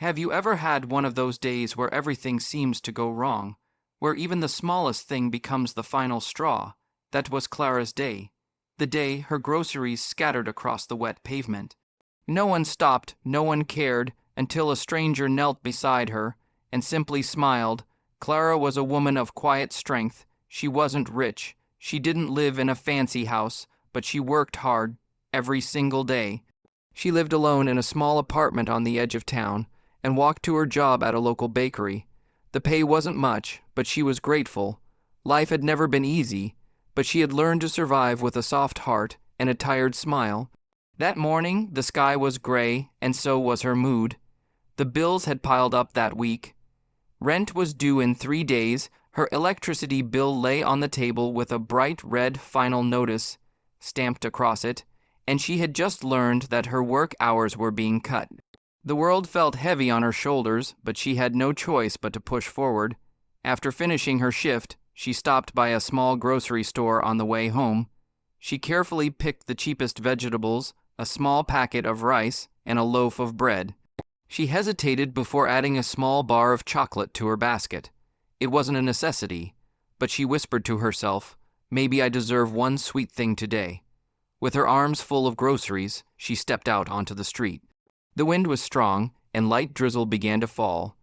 Have you ever had one of those days where everything seems to go wrong, where even the smallest thing becomes the final straw? That was Clara's day. The day her groceries scattered across the wet pavement. No one stopped, no one cared, until a stranger knelt beside her and simply smiled. Clara was a woman of quiet strength. She wasn't rich. She didn't live in a fancy house, but she worked hard every single day. She lived alone in a small apartment on the edge of town and walked to her job at a local bakery. The pay wasn't much, but she was grateful. Life had never been easy, but she had learned to survive with a soft heart and a tired smile. That morning, the sky was gray, and so was her mood. The bills had piled up that week. Rent was due in 3 days. Her electricity bill lay on the table with a bright red final notice stamped across it, and she had just learned that her work hours were being cut. The world felt heavy on her shoulders, but she had no choice but to push forward. After finishing her shift, she stopped by a small grocery store on the way home. She carefully picked the cheapest vegetables, a small packet of rice, and a loaf of bread. She hesitated before adding a small bar of chocolate to her basket. It wasn't a necessity, but she whispered to herself, "Maybe I deserve one sweet thing today." With her arms full of groceries, she stepped out onto the street. The wind was strong, and light drizzle began to fall.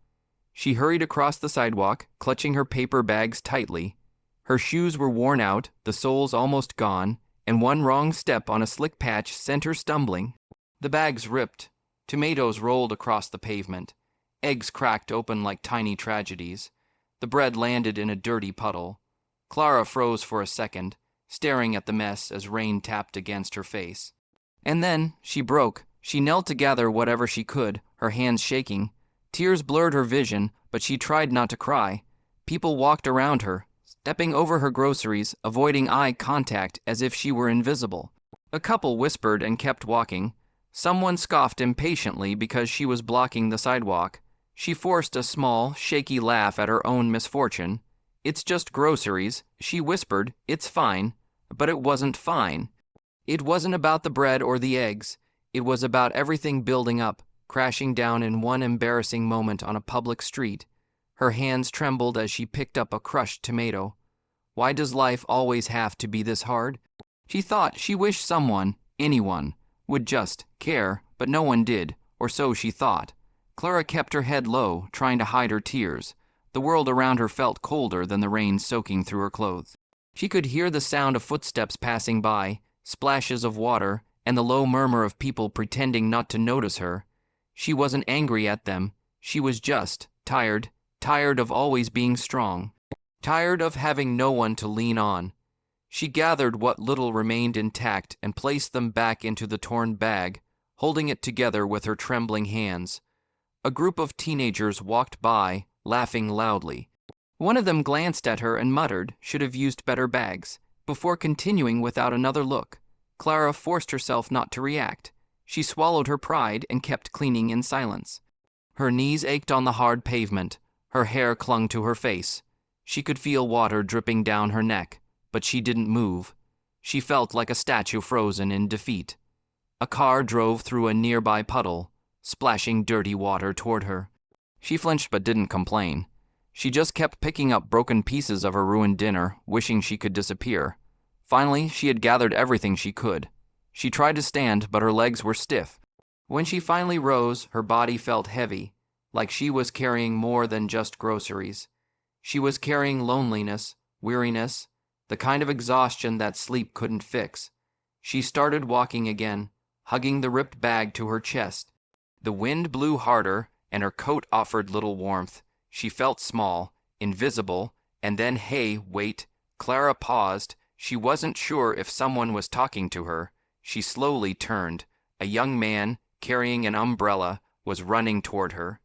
She hurried across the sidewalk, clutching her paper bags tightly. Her shoes were worn out, the soles almost gone, and one wrong step on a slick patch sent her stumbling. The bags ripped. Tomatoes rolled across the pavement. Eggs cracked open like tiny tragedies. The bread landed in a dirty puddle. Clara froze for a second, staring at the mess as rain tapped against her face. And then she broke. She knelt to gather whatever she could, her hands shaking. Tears blurred her vision, but she tried not to cry. People walked around her, stepping over her groceries, avoiding eye contact as if she were invisible. A couple whispered and kept walking. Someone scoffed impatiently because she was blocking the sidewalk. She forced a small, shaky laugh at her own misfortune. "It's just groceries," she whispered. "It's fine." But it wasn't fine. It wasn't about the bread or the eggs. It was about everything building up, crashing down in one embarrassing moment on a public street. Her hands trembled as she picked up a crushed tomato. Why does life always have to be this hard? She thought she wished someone, anyone, would just care, but no one did, or so she thought. Clara kept her head low, trying to hide her tears. The world around her felt colder than the rain soaking through her clothes. She could hear the sound of footsteps passing by, splashes of water, and the low murmur of people pretending not to notice her. She wasn't angry at them. She was just tired of always being strong, tired of having no one to lean on. She gathered what little remained intact and placed them back into the torn bag, holding it together with her trembling hands. A group of teenagers walked by, laughing loudly. One of them glanced at her and muttered, "Should have used better bags," before continuing without another look. Clara forced herself not to react. She swallowed her pride and kept cleaning in silence. Her knees ached on the hard pavement. Her hair clung to her face. She could feel water dripping down her neck, but she didn't move. She felt like a statue frozen in defeat. A car drove through a nearby puddle, splashing dirty water toward her. She flinched but didn't complain. She just kept picking up broken pieces of her ruined dinner, wishing she could disappear. Finally, she had gathered everything she could. She tried to stand, but her legs were stiff. When she finally rose, her body felt heavy, like she was carrying more than just groceries. She was carrying loneliness, weariness, the kind of exhaustion that sleep couldn't fix. She started walking again, hugging the ripped bag to her chest. The wind blew harder, and her coat offered little warmth. She felt small, invisible, and then, hey, wait. Clara paused. She wasn't sure if someone was talking to her. She slowly turned. A young man, carrying an umbrella, was running toward her.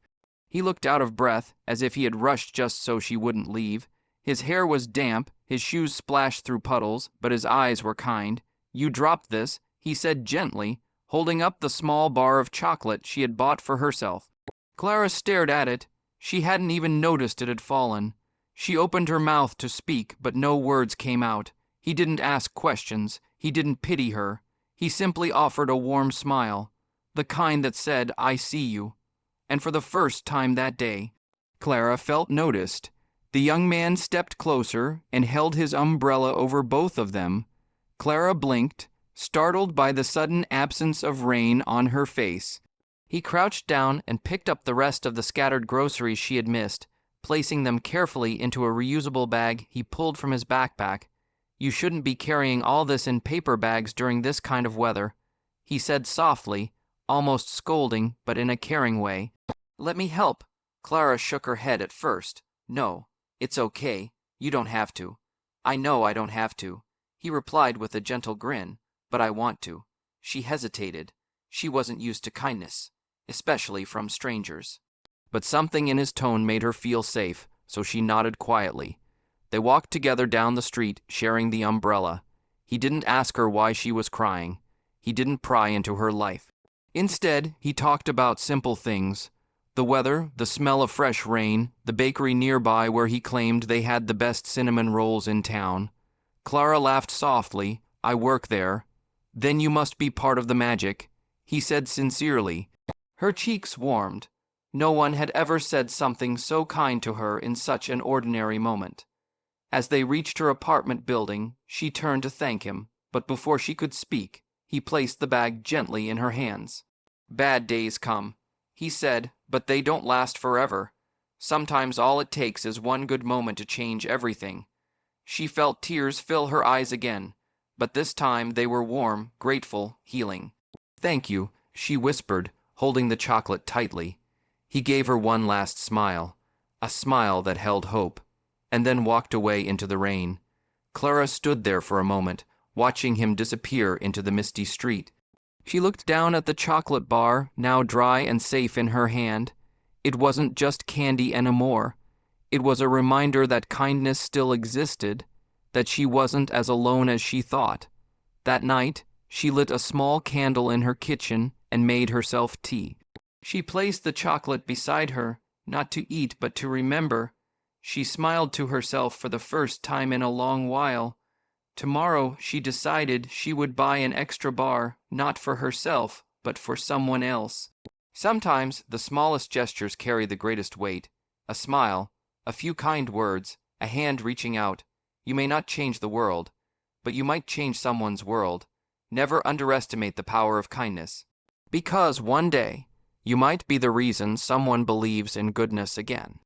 He looked out of breath, as if he had rushed just so she wouldn't leave. His hair was damp, his shoes splashed through puddles, but his eyes were kind. "You dropped this," he said gently, holding up the small bar of chocolate she had bought for herself. Clara stared at it. She hadn't even noticed it had fallen. She opened her mouth to speak, but no words came out. He didn't ask questions. He didn't pity her. He simply offered a warm smile, the kind that said, "I see you." and for the first time that day, Clara felt noticed. The young man stepped closer and held his umbrella over both of them. Clara blinked, startled by the sudden absence of rain on her face. He crouched down and picked up the rest of the scattered groceries she had missed, placing them carefully into a reusable bag he pulled from his backpack. "You shouldn't be carrying all this in paper bags during this kind of weather," he said softly, almost scolding, but in a caring way. "Let me help." Clara shook her head at first. "No, it's okay. You don't have to." "I know I don't have to," he replied with a gentle grin, "but I want to." She hesitated. She wasn't used to kindness, especially from strangers. But something in his tone made her feel safe, so she nodded quietly. They walked together down the street, sharing the umbrella. He didn't ask her why she was crying. He didn't pry into her life. Instead, he talked about simple things: the weather, the smell of fresh rain, the bakery nearby where he claimed they had the best cinnamon rolls in town. Clara laughed softly. "I work there." "Then you must be part of the magic," he said sincerely. Her cheeks warmed. No one had ever said something so kind to her in such an ordinary moment. As they reached her apartment building, she turned to thank him, but before she could speak, he placed the bag gently in her hands. "Bad days come," he said, "but they don't last forever. Sometimes all it takes is one good moment to change everything." She felt tears fill her eyes again, but this time they were warm, grateful, healing. "Thank you," she whispered, holding the chocolate tightly. He gave her one last smile, a smile that held hope, and then walked away into the rain. Clara stood there for a moment, watching him disappear into the misty street. She looked down at the chocolate bar, now dry and safe in her hand. It wasn't just candy anymore. It was a reminder that kindness still existed, that she wasn't as alone as she thought. That night, she lit a small candle in her kitchen and made herself tea. She placed the chocolate beside her, not to eat but to remember. She smiled to herself for the first time in a long while. Tomorrow, she decided, she would buy an extra bar, not for herself, but for someone else. Sometimes the smallest gestures carry the greatest weight. A smile, a few kind words, a hand reaching out. You may not change the world, but you might change someone's world. Never underestimate the power of kindness, because one day you might be the reason someone believes in goodness again.